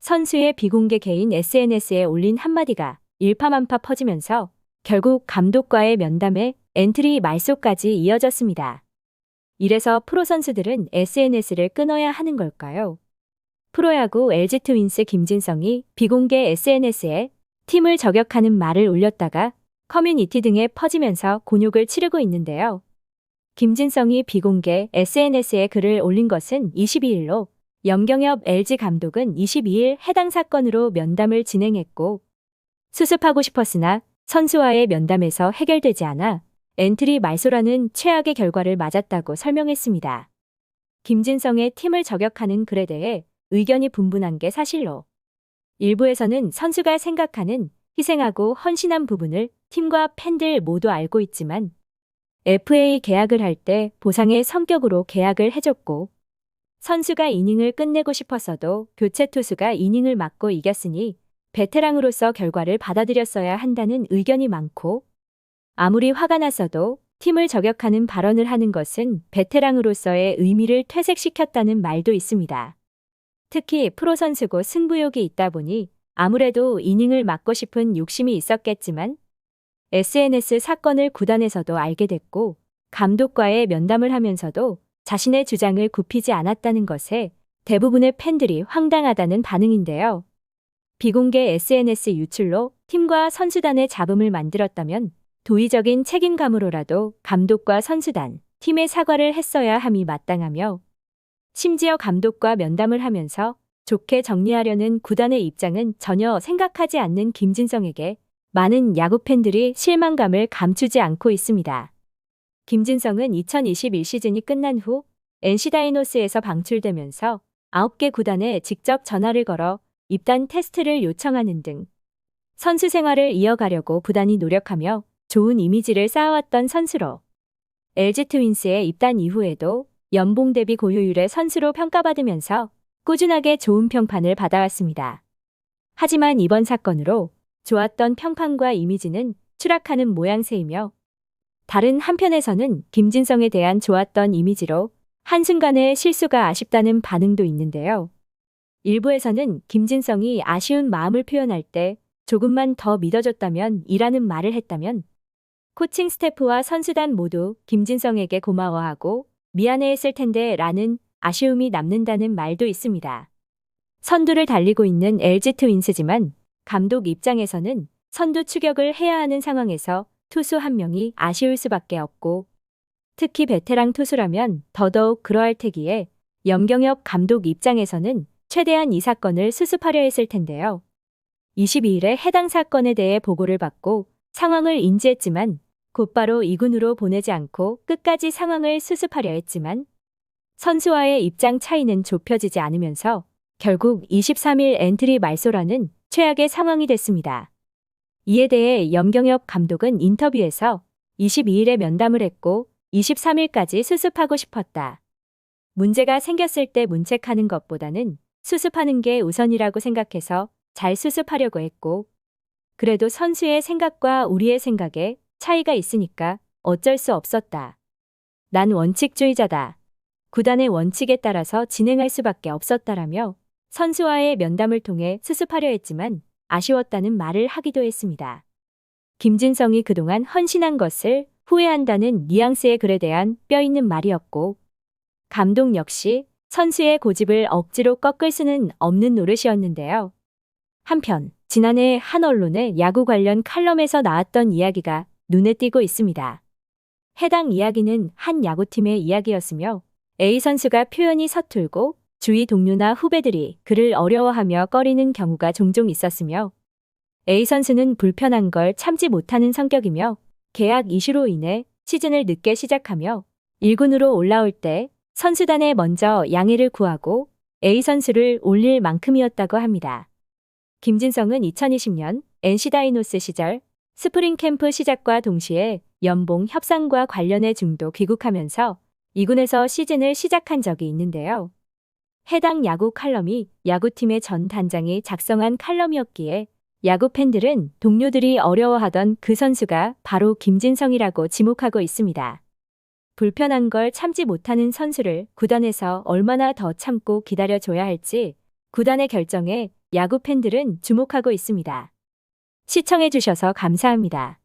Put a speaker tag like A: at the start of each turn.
A: 선수의 비공개 개인 SNS에 올린 한마디가 일파만파 퍼지면서 결국 감독과의 면담에 엔트리 말소까지 이어졌습니다. 이래서 프로 선수들은 SNS를 끊어야 하는 걸까요? 프로야구 LG 트윈스 김진성이 비공개 SNS에 팀을 저격하는 말을 올렸다가 커뮤니티 등에 퍼지면서 곤욕을 치르고 있는데요. 김진성이 비공개 SNS에 글을 올린 것은 22일로 염경엽 LG 감독은 22일 해당 사건으로 면담을 진행했고 수습하고 싶었으나 선수와의 면담에서 해결되지 않아 엔트리 말소라는 최악의 결과를 맞았다고 설명했습니다. 김진성의 팀을 저격하는 글에 대해 의견이 분분한 게 사실로 일부에서는 선수가 생각하는 희생하고 헌신한 부분을 팀과 팬들 모두 알고 있지만 FA 계약을 할 때 보상의 성격으로 계약을 해줬고 선수가 이닝을 끝내고 싶었어도 교체 투수가 이닝을 막고 이겼으니 베테랑으로서 결과를 받아들였어야 한다는 의견이 많고 아무리 화가 났어도 팀을 저격하는 발언을 하는 것은 베테랑으로서의 의미를 퇴색시켰다는 말도 있습니다. 특히 프로 선수고 승부욕이 있다 보니 아무래도 이닝을 막고 싶은 욕심이 있었겠지만 SNS 사건을 구단에서도 알게 됐고 감독과의 면담을 하면서도 자신의 주장을 굽히지 않았다는 것에 대부분의 팬들이 황당하다는 반응인데요. 비공개 SNS 유출로 팀과 선수단의 잡음을 만들었다면 도의적인 책임감으로라도 감독과 선수단, 팀에 사과를 했어야 함이 마땅하며 심지어 감독과 면담을 하면서 좋게 정리하려는 구단의 입장은 전혀 생각하지 않는 김진성에게 많은 야구 팬들이 실망감을 감추지 않고 있습니다. 김진성은 2021 시즌이 끝난 후 NC 다이노스에서 방출되면서 9개 구단에 직접 전화를 걸어 입단 테스트를 요청하는 등 선수 생활을 이어가려고 부단히 노력하며 좋은 이미지를 쌓아왔던 선수로 LG 트윈스의 입단 이후에도 연봉 대비 고효율의 선수로 평가받으면서 꾸준하게 좋은 평판을 받아왔습니다. 하지만 이번 사건으로 좋았던 평판과 이미지는 추락하는 모양새이며 다른 한편에서는 김진성에 대한 좋았던 이미지로 한순간의 실수가 아쉽다는 반응도 있는데요. 일부에서는 김진성이 아쉬운 마음을 표현할 때 조금만 더 믿어줬다면 이라는 말을 했다면 코칭 스태프와 선수단 모두 김진성에게 고마워하고 미안해했을 텐데 라는 아쉬움이 남는다는 말도 있습니다. 선두를 달리고 있는 LG 트윈스지만 감독 입장에서는 선두 추격을 해야 하는 상황에서 투수 한 명이 아쉬울 수밖에 없고 특히 베테랑 투수라면 더더욱 그러할 테기에 염경엽 감독 입장에서는 최대한 이 사건을 수습하려 했을 텐데요. 22일에 해당 사건에 대해 보고를 받고 상황을 인지했지만 곧바로 2군으로 보내지 않고 끝까지 상황을 수습하려 했지만 선수와의 입장 차이는 좁혀지지 않으면서 결국 23일 엔트리 말소라는 최악의 상황이 됐습니다. 이에 대해 염경엽 감독은 인터뷰에서 22일에 면담을 했고 23일까지 수습하고 싶었다. 문제가 생겼을 때 문책하는 것보다는 수습하는 게 우선이라고 생각해서 잘 수습하려고 했고 그래도 선수의 생각과 우리의 생각에 차이가 있으니까 어쩔 수 없었다. 난 원칙주의자다. 구단의 원칙에 따라서 진행할 수밖에 없었다라며 선수와의 면담을 통해 수습하려 했지만 아쉬웠다는 말을 하기도 했습니다. 김진성이 그동안 헌신한 것을 후회한다는 뉘앙스의 글에 대한 뼈있는 말이었고 감독 역시 선수의 고집을 억지로 꺾을 수는 없는 노릇이었는데요. 한편 지난해 한 언론의 야구 관련 칼럼에서 나왔던 이야기가 눈에 띄고 있습니다. 해당 이야기는 한 야구팀의 이야기였으며 A 선수가 표현이 서툴고 주위 동료나 후배들이 그를 어려워하며 꺼리는 경우가 종종 있었으며 A 선수는 불편한 걸 참지 못하는 성격이며 계약 이슈로 인해 시즌을 늦게 시작하며 1군으로 올라올 때 선수단에 먼저 양해를 구하고 A 선수를 올릴 만큼이었다고 합니다. 김진성은 2020년 NC 다이노스 시절 스프링 캠프 시작과 동시에 연봉 협상과 관련해 중도 귀국하면서 2군에서 시즌을 시작한 적이 있는데요. 해당 야구 칼럼이 야구팀의 전 단장이 작성한 칼럼이었기에 야구 팬들은 동료들이 어려워하던 그 선수가 바로 김진성이라고 지목하고 있습니다. 불편한 걸 참지 못하는 선수를 구단에서 얼마나 더 참고 기다려줘야 할지 구단의 결정에 야구 팬들은 주목하고 있습니다. 시청해주셔서 감사합니다.